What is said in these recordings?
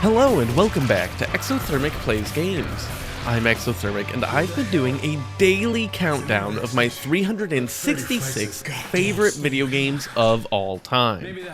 Hello and welcome back to Exothermic Plays Games. I'm Exothermic and I've been doing a daily countdown of my 366 favorite video games of all time.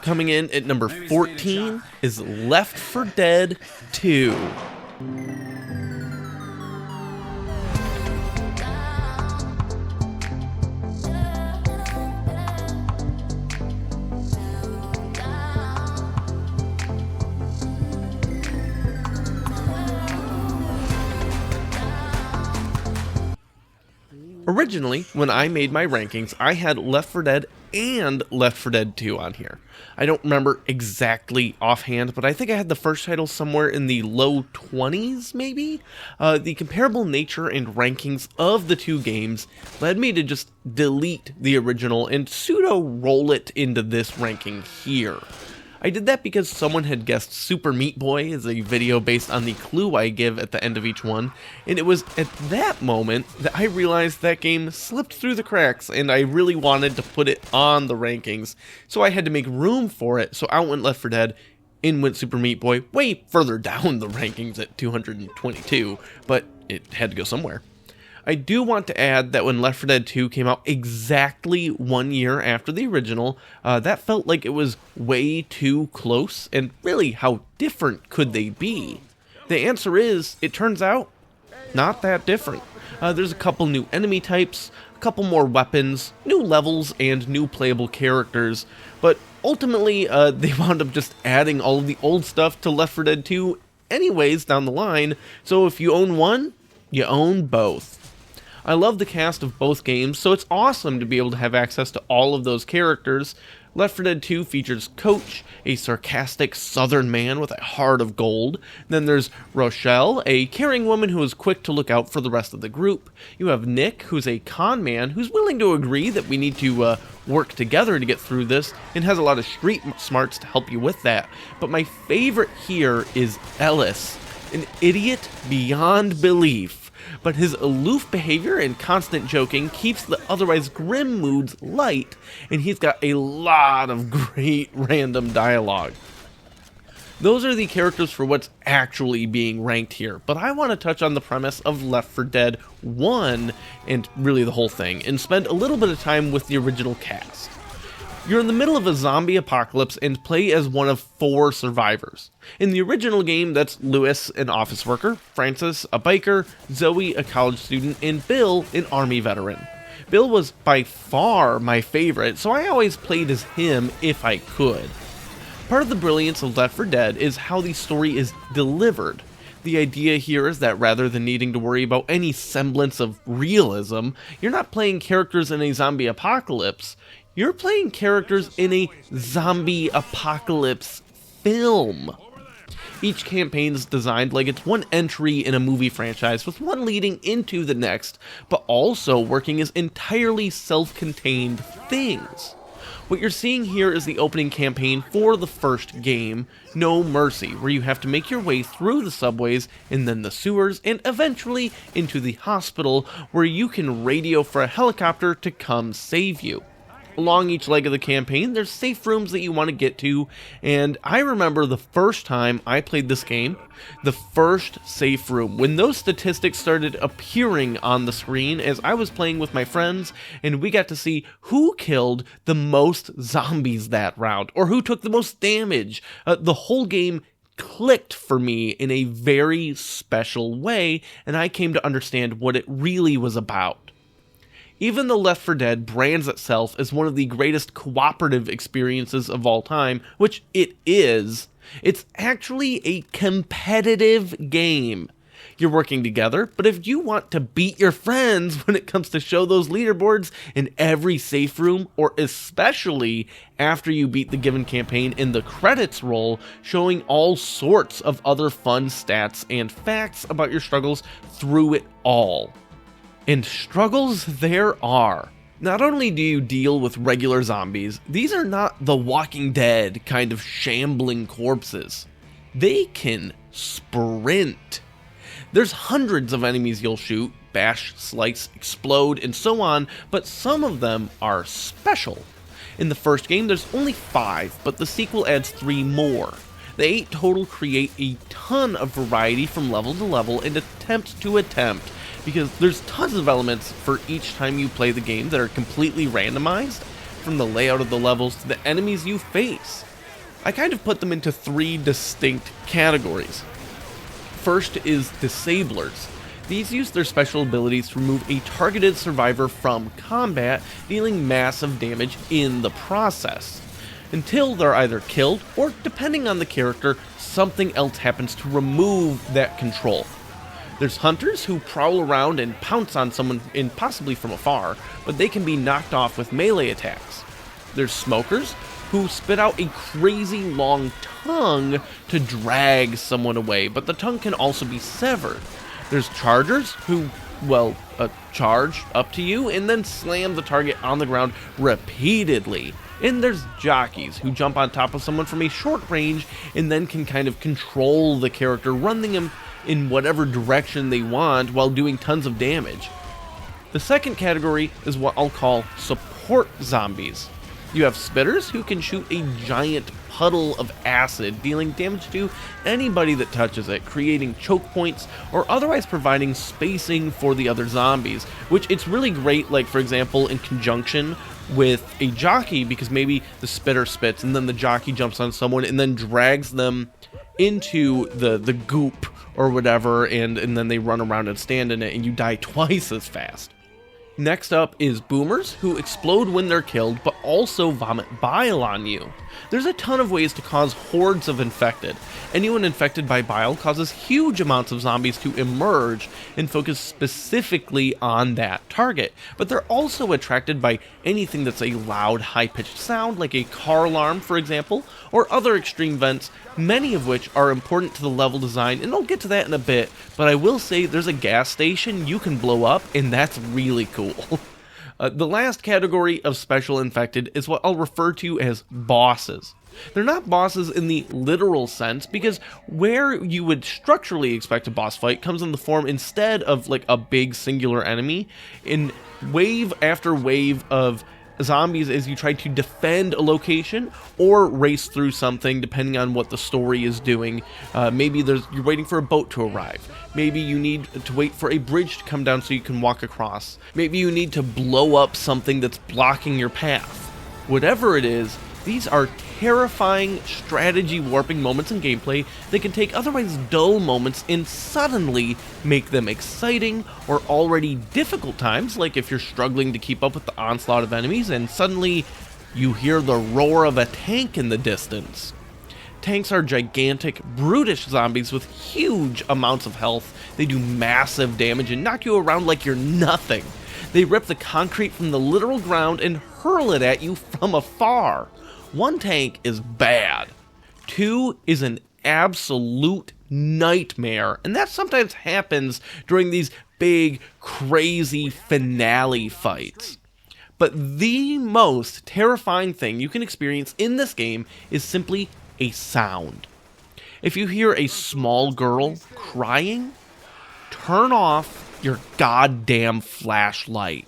Coming in at number 14 is Left 4 Dead 2. Originally, when I made my rankings, I had Left 4 Dead and Left 4 Dead 2 on here. I don't remember exactly offhand, but I think I had the first title somewhere in the low 20s, maybe? The comparable nature and rankings of the two games led me to just delete the original and pseudo-roll it into this ranking here. I did that because someone had guessed Super Meat Boy as a video based on the clue I give at the end of each one, and it was at that moment that I realized that game slipped through the cracks and I really wanted to put it on the rankings, so I had to make room for it, so out went Left 4 Dead, in went Super Meat Boy, way further down the rankings at 222, but it had to go somewhere. I do want to add that when Left 4 Dead 2 came out exactly 1 year after the original, that felt like it was way too close, and really, how different could they be? The answer is, it turns out, not that different. There's a couple new enemy types, a couple more weapons, new levels, and new playable characters, but ultimately, they wound up just adding all of the old stuff to Left 4 Dead 2 anyways down the line, so if you own one, you own both. I love the cast of both games, so it's awesome to be able to have access to all of those characters. Left 4 Dead 2 features Coach, a sarcastic southern man with a heart of gold. Then there's Rochelle, a caring woman who is quick to look out for the rest of the group. You have Nick, who's a con man who's willing to agree that we need to work together to get through this, and has a lot of street smarts to help you with that. But my favorite here is Ellis, an idiot beyond belief. But his aloof behavior and constant joking keeps the otherwise grim moods light, and he's got a lot of great random dialogue. Those are the characters for what's actually being ranked here, but I want to touch on the premise of Left 4 Dead 1, and really the whole thing, and spend a little bit of time with the original cast. You're in the middle of a zombie apocalypse and play as one of 4 survivors. In the original game, that's Lewis, an office worker, Francis, a biker, Zoe, a college student, and Bill, an army veteran. Bill was by far my favorite, so I always played as him if I could. Part of the brilliance of Left 4 Dead is how the story is delivered. The idea here is that rather than needing to worry about any semblance of realism, you're not playing characters in a zombie apocalypse. You're playing characters in a zombie apocalypse film. Each campaign is designed like it's one entry in a movie franchise, with one leading into the next, but also working as entirely self-contained things. What you're seeing here is the opening campaign for the first game, No Mercy, where you have to make your way through the subways and then the sewers and eventually into the hospital, where you can radio for a helicopter to come save you. Along each leg of the campaign, there's safe rooms that you want to get to, and I remember the first time I played this game, the first safe room, when those statistics started appearing on the screen as I was playing with my friends, and we got to see who killed the most zombies that round, or who took the most damage. The whole game clicked for me in a very special way, and I came to understand what it really was about. Even though Left 4 Dead brands itself as one of the greatest cooperative experiences of all time, which it is, it's actually a competitive game. You're working together, but if you want to beat your friends when it comes to show those leaderboards in every safe room, or especially after you beat the given campaign and the credits roll, showing all sorts of other fun stats and facts about your struggles through it all. And struggles there are. Not only do you deal with regular zombies, these are not the Walking Dead kind of shambling corpses. They can sprint. There's hundreds of enemies you'll shoot, bash, slice, explode, and so on, but some of them are special. In the first game, there's only 5, but the sequel adds 3 more. The 8 total create a ton of variety from level to level and attempt to attempt, because there's tons of elements for each time you play the game that are completely randomized, from the layout of the levels to the enemies you face. I kind of put them into 3 distinct categories. First is Disablers. These use their special abilities to remove a targeted survivor from combat, dealing massive damage in the process, until they're either killed, or depending on the character, something else happens to remove that control. There's Hunters, who prowl around and pounce on someone possibly from afar, but they can be knocked off with melee attacks. There's Smokers, who spit out a crazy long tongue to drag someone away, but the tongue can also be severed. There's Chargers, who, charge up to you and then slam the target on the ground repeatedly. And there's Jockeys, who jump on top of someone from a short range and then can kind of control the character, running him in whatever direction they want while doing tons of damage. The second category is what I'll call support zombies. You have Spitters, who can shoot a giant puddle of acid, dealing damage to anybody that touches it, creating choke points, or otherwise providing spacing for the other zombies, which it's really great, like for example, in conjunction with a jockey, because maybe the Spitter spits and then the jockey jumps on someone and then drags them into the goop or whatever, and then they run around and stand in it and you die twice as fast. Next up is Boomers, who explode when they're killed, but also vomit bile on you. There's a ton of ways to cause hordes of infected. Anyone infected by bile causes huge amounts of zombies to emerge and focus specifically on that target, but they're also attracted by anything that's a loud, high-pitched sound, like a car alarm, for example, or other extreme vents, many of which are important to the level design, and I'll get to that in a bit, but I will say there's a gas station you can blow up, and that's really cool. The last category of special infected is what I'll refer to as bosses. They're not bosses in the literal sense, because where you would structurally expect a boss fight comes in the form, instead of like a big singular enemy, in wave after wave of zombies as you try to defend a location or race through something, depending on what the story is doing. Maybe you're waiting for a boat to arrive. Maybe you need to wait for a bridge to come down so you can walk across. Maybe you need to blow up something that's blocking your path. Whatever it is, these are terrifying strategy warping moments in gameplay that can take otherwise dull moments and suddenly make them exciting, or already difficult times, like if you're struggling to keep up with the onslaught of enemies and suddenly you hear the roar of a tank in the distance. Tanks are gigantic, brutish zombies with huge amounts of health. They do massive damage and knock you around like you're nothing. They rip the concrete from the literal ground and hurl it at you from afar. 1 tank is bad. 2 is an absolute nightmare, and that sometimes happens during these big, crazy finale fights. But the most terrifying thing you can experience in this game is simply a sound. If you hear a small girl crying, turn off your goddamn flashlight.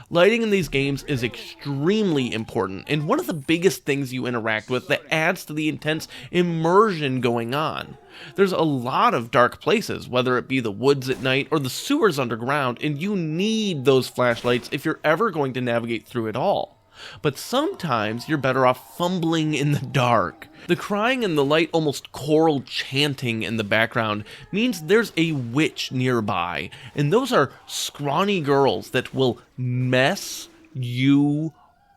Lighting in these games is extremely important, and one of the biggest things you interact with that adds to the intense immersion going on. There's a lot of dark places, whether it be the woods at night or the sewers underground, and you need those flashlights if you're ever going to navigate through it all. But sometimes you're better off fumbling in the dark. The crying and the light, almost choral chanting in the background means there's a witch nearby, and those are scrawny girls that will mess you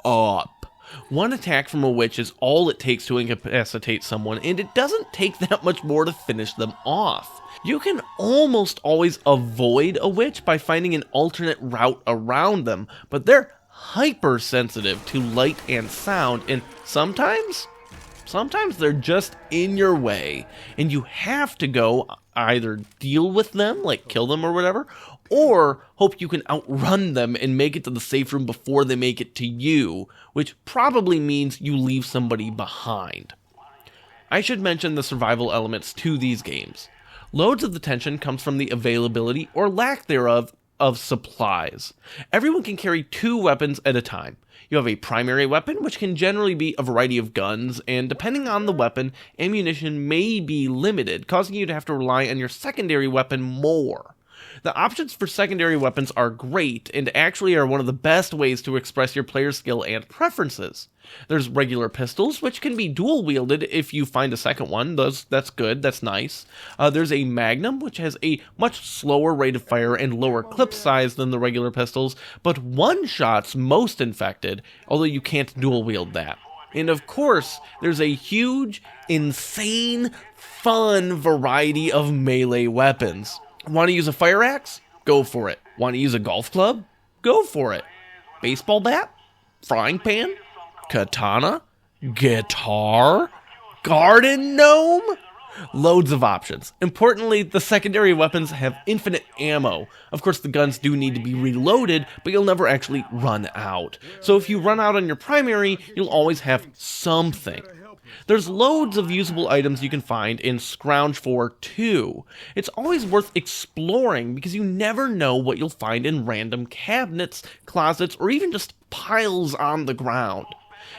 up. One attack from a witch is all it takes to incapacitate someone, and it doesn't take that much more to finish them off. You can almost always avoid a witch by finding an alternate route around them, but they're hypersensitive to light and sound, and sometimes they're just in your way, and you have to go either deal with them, like kill them or whatever, or hope you can outrun them and make it to the safe room before they make it to you, which probably means you leave somebody behind. I should mention the survival elements to these games. Loads of the tension comes from the availability or lack thereof of supplies. Everyone can carry 2 weapons at a time. You have a primary weapon, which can generally be a variety of guns, and depending on the weapon, ammunition may be limited, causing you to have to rely on your secondary weapon more. The options for secondary weapons are great, and actually are one of the best ways to express your player's skill and preferences. There's regular pistols, which can be dual-wielded if you find a second one. That's good, that's nice. There's a Magnum, which has a much slower rate of fire and lower clip size than the regular pistols, but one-shots most infected, although you can't dual-wield that. And of course, there's a huge, insane, fun variety of melee weapons. Want to use a fire axe? Go for it. Want to use a golf club? Go for it. Baseball bat? Frying pan? Katana? Guitar? Garden gnome? Loads of options. Importantly, the secondary weapons have infinite ammo. Of course, the guns do need to be reloaded, but you'll never actually run out. So if you run out on your primary, you'll always have something. There's loads of usable items you can find and scrounge for too. It's always worth exploring because you never know what you'll find in random cabinets, closets, or even just piles on the ground.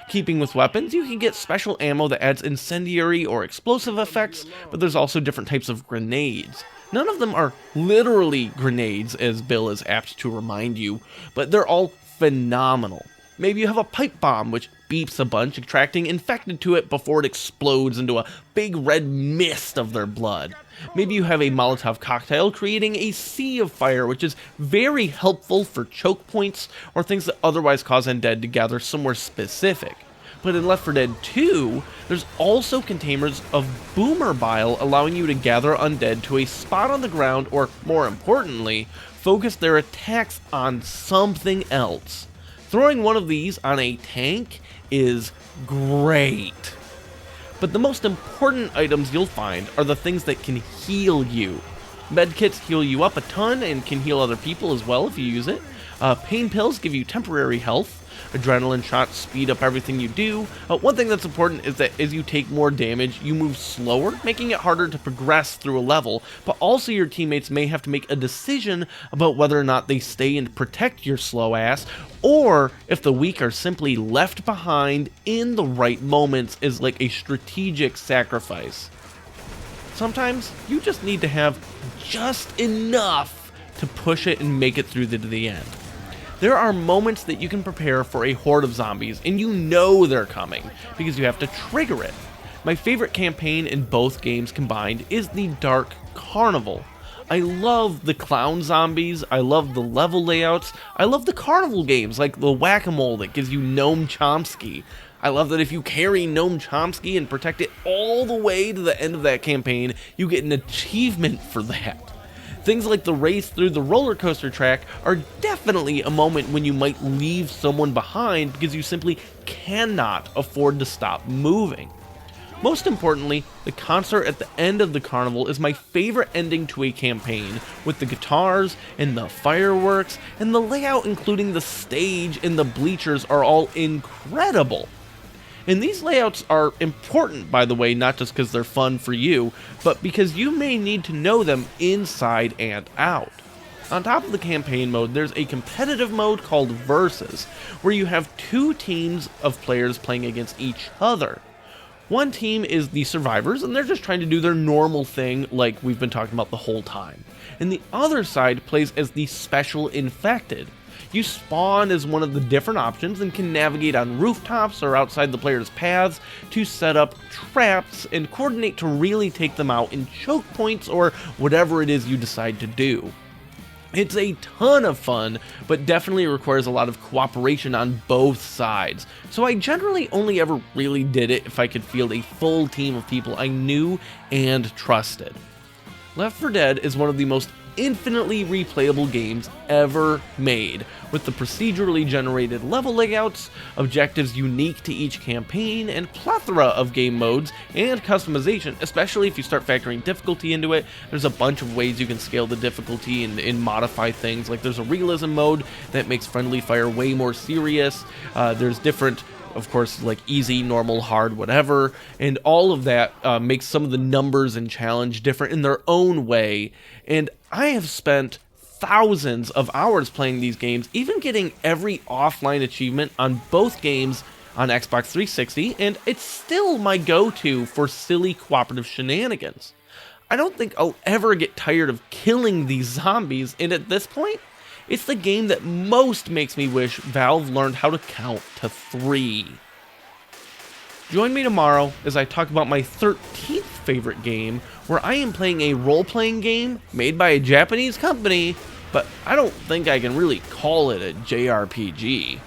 Keeping with weapons, you can get special ammo that adds incendiary or explosive effects, but there's also different types of grenades. None of them are literally grenades, as Bill is apt to remind you, but they're all phenomenal. Maybe you have a pipe bomb, which beeps a bunch, attracting infected to it before it explodes into a big red mist of their blood. Maybe you have a Molotov cocktail, creating a sea of fire, which is very helpful for choke points or things that otherwise cause undead to gather somewhere specific. But in Left 4 Dead 2, there's also containers of boomer bile, allowing you to gather undead to a spot on the ground, or more importantly, focus their attacks on something else. Throwing one of these on a tank is great. But the most important items you'll find are the things that can heal you. Medkits heal you up a ton and can heal other people as well if you use it. Pain pills give you temporary health. Adrenaline shots speed up everything you do. One thing that's important is that as you take more damage, you move slower, making it harder to progress through a level, but also your teammates may have to make a decision about whether or not they stay and protect your slow ass, or if the weak are simply left behind in the right moments as like a strategic sacrifice. Sometimes you just need to have just enough to push it and make it through to the end. There are moments that you can prepare for a horde of zombies, and you know they're coming, because you have to trigger it. My favorite campaign in both games combined is the Dark Carnival. I love the clown zombies, I love the level layouts, I love the carnival games like the Whack-A-Mole that gives you Noam Chomsky. I love that if you carry Noam Chomsky and protect it all the way to the end of that campaign, you get an achievement for that. Things like the race through the roller coaster track are definitely a moment when you might leave someone behind because you simply cannot afford to stop moving. Most importantly, the concert at the end of the carnival is my favorite ending to a campaign, with the guitars and the fireworks, and the layout including the stage and the bleachers are all incredible. And these layouts are important, by the way, not just because they're fun for you, but because you may need to know them inside and out. On top of the campaign mode, there's a competitive mode called Versus, where you have 2 teams of players playing against each other. One team is the survivors, and they're just trying to do their normal thing like we've been talking about the whole time. And the other side plays as the special infected. You spawn as one of the different options and can navigate on rooftops or outside the player's paths to set up traps and coordinate to really take them out in choke points or whatever it is you decide to do. It's a ton of fun, but definitely requires a lot of cooperation on both sides, so I generally only ever really did it if I could field a full team of people I knew and trusted. Left 4 Dead is one of the most infinitely replayable games ever made, with the procedurally generated level layouts, objectives unique to each campaign, and plethora of game modes and customization, especially if you start factoring difficulty into it. There's a bunch of ways you can scale the difficulty and modify things, like there's a realism mode that makes friendly fire way more serious. There's different, of course, like easy, normal, hard, whatever, and all of that makes some of the numbers and challenge different in their own way, and I have spent thousands of hours playing these games, even getting every offline achievement on both games on Xbox 360, and it's still my go-to for silly cooperative shenanigans. I don't think I'll ever get tired of killing these zombies, and at this point, it's the game that most makes me wish Valve learned how to count to 3. Join me tomorrow as I talk about my 13th favorite game, where I am playing a role-playing game made by a Japanese company, but I don't think I can really call it a JRPG.